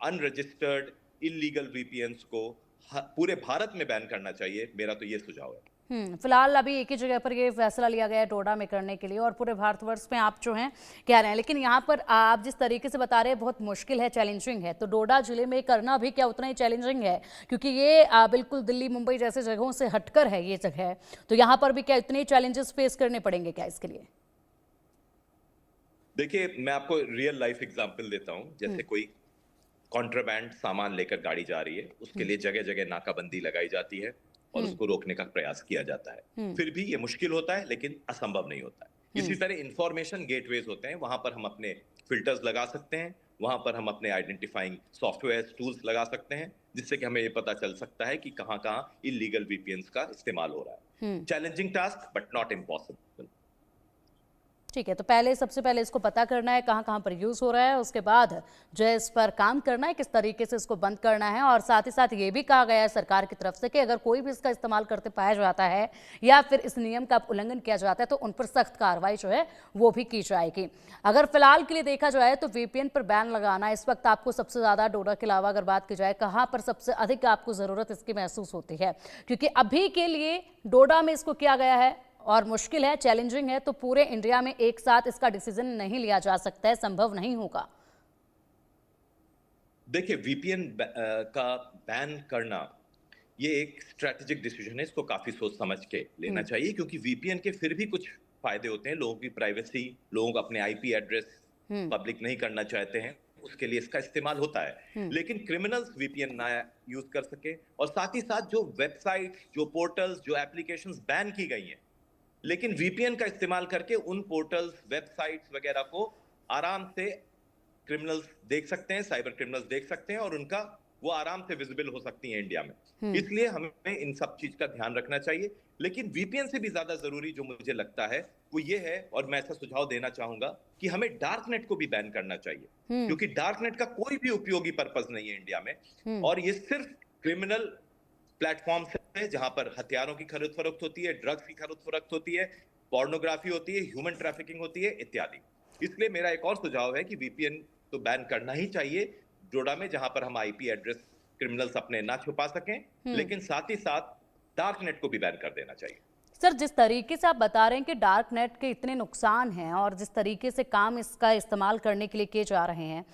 Unregistered illegal वीपीएन्स को पूरे भारत में बैन करना चाहिए। मेरा तो ये सुझाव है। फिलहाल अभी एक ही जगह पर ये फैसला लिया गया है डोडा में करने के लिए, और पूरे भारतवर्ष में आप जो हैं कह रहे हैं, लेकिन यहाँ पर आप जिस तरीके से बता रहे हैं बहुत मुश्किल है, चैलेंजिंग है, तो डोडा जिले में करना भी क्या उतना ही चैलेंजिंग है? क्योंकि ये बिल्कुल दिल्ली मुंबई जैसे जगहों से हटकर है ये जगह, तो यहाँ पर भी क्या इतने चैलेंजेस फेस करने पड़ेंगे क्या इसके लिए? देखिए, मैं आपको रियल लाइफ एग्जांपल देता हूं। जैसे कोई कॉन्ट्राबैंड सामान लेकर गाड़ी जा रही है, उसके लिए जगह जगह नाकाबंदी लगाई जाती है और उसको रोकने का प्रयास किया जाता है। फिर भी ये मुश्किल होता है, लेकिन असंभव नहीं होता है। इसी तरह इंफॉर्मेशन गेटवेज होते हैं, वहां पर हम अपने फिल्टर्स लगा सकते हैं, वहां पर हम अपने आइडेंटिफाइंग सॉफ्टवेयर टूल्स लगा सकते हैं, जिससे कि हमें ये पता चल सकता है कि कहां कहां इलीगल वीपीएन्स का इस्तेमाल हो रहा है। Challenging task but not impossible. ठीक है, तो पहले सबसे पहले इसको पता करना है कहाँ कहाँ पर यूज़ हो रहा है, उसके बाद जो है इस पर काम करना है किस तरीके से इसको बंद करना है, और साथ ही साथ ये भी कहा गया है सरकार की तरफ से कि अगर कोई भी इसका इस्तेमाल करते पाया जाता है या फिर इस नियम का उल्लंघन किया जाता है तो उन पर सख्त कार्रवाई जो है वो भी की जाएगी। अगर फिलहाल के लिए देखा जाए तो वीपीएन पर बैन लगाना इस वक्त आपको सबसे ज़्यादा, डोडा के अलावा अगर बात की जाए, कहाँ पर सबसे अधिक आपको ज़रूरत इसकी महसूस होती है? क्योंकि अभी के लिए डोडा में इसको किया गया है और मुश्किल है, चैलेंजिंग है, तो पूरे इंडिया में एक साथ इसका डिसीजन नहीं लिया जा सकता है, संभव नहीं होगा। देखिए, वीपीएन का बैन करना ये एक स्ट्रेटेजिक डिसीजन है। इसको काफी सोच समझ के लेना चाहिए, क्योंकि वीपीएन के फिर भी कुछ फायदे होते हैं। लोगों की प्राइवेसी, लोग अपने आईपी एड्रेस पब्लिक नहीं करना चाहते हैं, उसके लिए इसका इस्तेमाल होता है। लेकिन क्रिमिनल्स वीपीएन ना यूज कर सके, और साथ ही साथ जो वेबसाइट, जो पोर्टल्स, जो एप्लीकेशंस बैन की गई हैं, लेकिन वीपीएन का इस्तेमाल करके उन पोर्टल्स, वेबसाइट्स वगैरह को आराम से क्रिमिनल्स देख सकते हैं, साइबर क्रिमिनल्स देख सकते हैं, और उनका वो आराम से विजिबल हो सकती हैं इंडिया में। इसलिए हमें इन सब चीज का ध्यान रखना चाहिए। लेकिन वीपीएन से भी ज्यादा जरूरी जो मुझे लगता है वो ये है, और मैं ऐसा सुझाव देना चाहूंगा कि हमें डार्क नेट को भी बैन करना चाहिए, क्योंकि डार्क नेट का कोई भी उपयोगी पर्पस नहीं है इंडिया में, और ये सिर्फ क्रिमिनल प्लेटफॉर्म है जहां पर हथियारों की खरीद फरोख्त होती है, ड्रग्स की खरीद फरोख्त होती है, पोर्नोग्राफी होती है, ह्यूमन ट्रैफिकिंग होती है, इत्यादि। इसलिए मेरा एक और सुझाव है कि वीपीएन तो बैन करना ही चाहिए डोडा में, जहां पर हम आईपी एड्रेस क्रिमिनल्स अपने ना छुपा सकें, लेकिन साथ ही साथ डार्क नेट को भी बैन कर देना चाहिए। सर, जिस तरीके से आप बता रहे हैं कि डार्क नेट के इतने नुकसान हैं और जिस तरीके से काम इसका इस्तेमाल करने के लिए किए जा रहे हैं,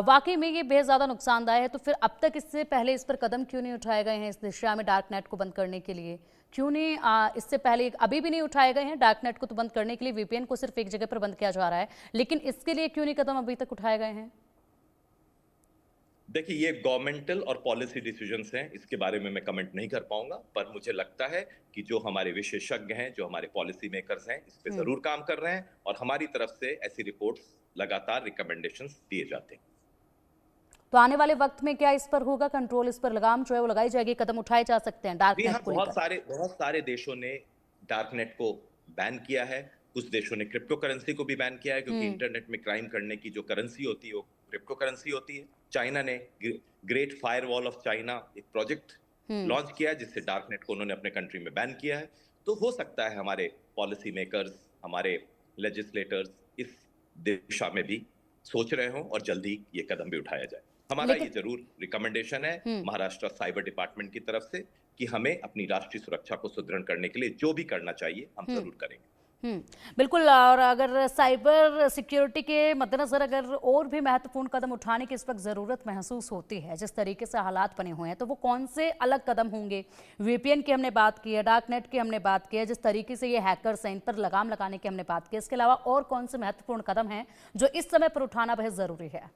वाकई में ये बेहद ज़्यादा नुकसानदायक है, तो फिर अब तक इससे पहले इस पर कदम क्यों नहीं उठाए गए हैं इस दिशा में डार्क नेट को बंद करने के लिए? क्यों नहीं इससे पहले अभी भी नहीं उठाए गए हैं? डार्क नेट को तो बंद करने के लिए वीपीएन को सिर्फ एक जगह पर बंद किया जा रहा है, लेकिन इसके लिए क्यों नहीं कदम अभी तक उठाए गए हैं? देखिए, ये गवर्नमेंटल और पॉलिसी डिसीजंस हैं, इसके बारे में मैं कमेंट नहीं कर पाऊंगा, पर मुझे लगता है कि जो हमारे विशेषज्ञ हैं, जो हमारे पॉलिसी मेकर्स हैं, इस पे जरूर काम कर रहे हैं, और हमारी तरफ से ऐसी रिपोर्ट्स लगातार रिकमेंडेशंस दिए जाते हैं। तो आने वाले वक्त में क्या इस पर होगा कंट्रोल, इस पर लगाम जो है वो लगाई जाएगी, कदम उठाए जा सकते हैं डार्क नेट को लेकर? बहुत सारे देशों ने डार्क नेट को बैन किया है। कुछ देशों ने क्रिप्टो करेंसी को भी बैन किया है, क्योंकि इंटरनेट में क्राइम करने की जो करेंसी होती है वो क्रिप्टो करेंसी होती है। चाइना ने ग्रेट फायरवॉल ऑफ चाइना एक प्रोजेक्ट लॉन्च किया है, जिससे डार्क नेट को उन्होंने अपने कंट्री में बैन किया है। तो हो सकता है हमारे पॉलिसी मेकर्स, हमारे लेजिस्लेटर्स इस दिशा में भी सोच रहे हों और जल्दी ये कदम भी उठाया जाए। हमारा ये जरूर रिकमेंडेशन है महाराष्ट्र साइबर डिपार्टमेंट की तरफ से कि हमें अपनी राष्ट्रीय सुरक्षा को सुदृढ़ करने के लिए जो भी करना चाहिए हम जरूर करेंगे। बिल्कुल, और अगर साइबर सिक्योरिटी के मद्देनजर अगर और भी महत्वपूर्ण कदम उठाने की इस वक्त ज़रूरत महसूस होती है, जिस तरीके से हालात बने हुए हैं, तो वो कौन से अलग कदम होंगे? वीपीएन की हमने बात की है, डार्क नेट की हमने बात की है, जिस तरीके से ये हैकर्स हैं इन पर लगाम लगाने की हमने बात की है, इसके अलावा और कौन से महत्वपूर्ण कदम हैं जो इस समय पर उठाना बेहद ज़रूरी है?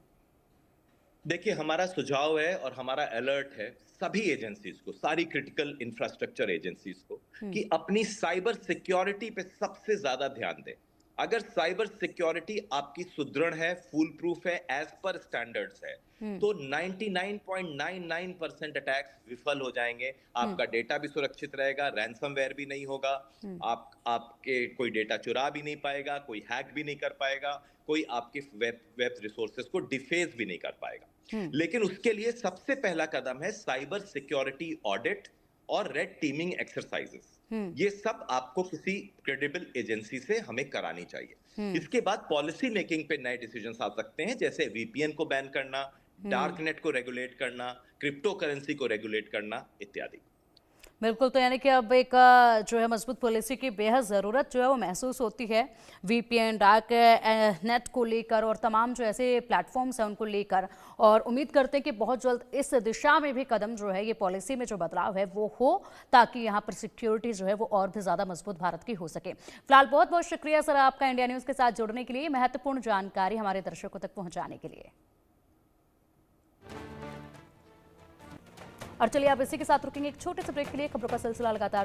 देखिए, हमारा सुझाव है और हमारा अलर्ट है सभी एजेंसीज को, सारी क्रिटिकल इंफ्रास्ट्रक्चर एजेंसीज को, कि अपनी साइबर सिक्योरिटी पे सबसे ज्यादा ध्यान दें। अगर साइबर सिक्योरिटी आपकी सुदृढ़ है, फुल प्रूफ है, एज पर स्टैंडर्ड्स है, तो 99.99% अटैक्स विफल हो जाएंगे। आपका डेटा भी सुरक्षित रहेगा, रैंसमवेयर भी नहीं होगा, आपके कोई डेटा चुरा भी नहीं पाएगा, कोई हैक भी नहीं कर पाएगा, कोई आपके वेब रिसोर्सेज को डिफेस भी नहीं कर पाएगा। लेकिन उसके लिए सबसे पहला कदम है साइबर सिक्योरिटी ऑडिट और रेड टीमिंग एक्सरसाइजेस। ये सब आपको किसी क्रेडिबल एजेंसी से हमें करानी चाहिए। इसके बाद पॉलिसी मेकिंग पे नए डिसीजंस आ सकते हैं, जैसे वीपीएन को बैन करना, डार्क नेट को रेगुलेट करना, क्रिप्टो करेंसी को रेगुलेट करना इत्यादि। बिल्कुल, तो यानी कि अब एक जो है मजबूत पॉलिसी की बेहद ज़रूरत जो है वो महसूस होती है वीपीएन, डार्क नेट को लेकर और तमाम जो ऐसे प्लेटफॉर्म्स हैं उनको लेकर, और उम्मीद करते हैं कि बहुत जल्द इस दिशा में भी कदम जो है, ये पॉलिसी में जो बदलाव है वो हो, ताकि यहाँ पर सिक्योरिटी जो है वो और भी ज़्यादा मजबूत भारत की हो सके। फिलहाल बहुत बहुत शुक्रिया सर आपका इंडिया न्यूज़ के साथ जुड़ने के लिए, महत्वपूर्ण जानकारी हमारे दर्शकों तक पहुँचाने के लिए। और चलिए अब इसी के साथ रुकेंगे एक छोटे से ब्रेक के लिए। खबरों का सिलसिला लगातार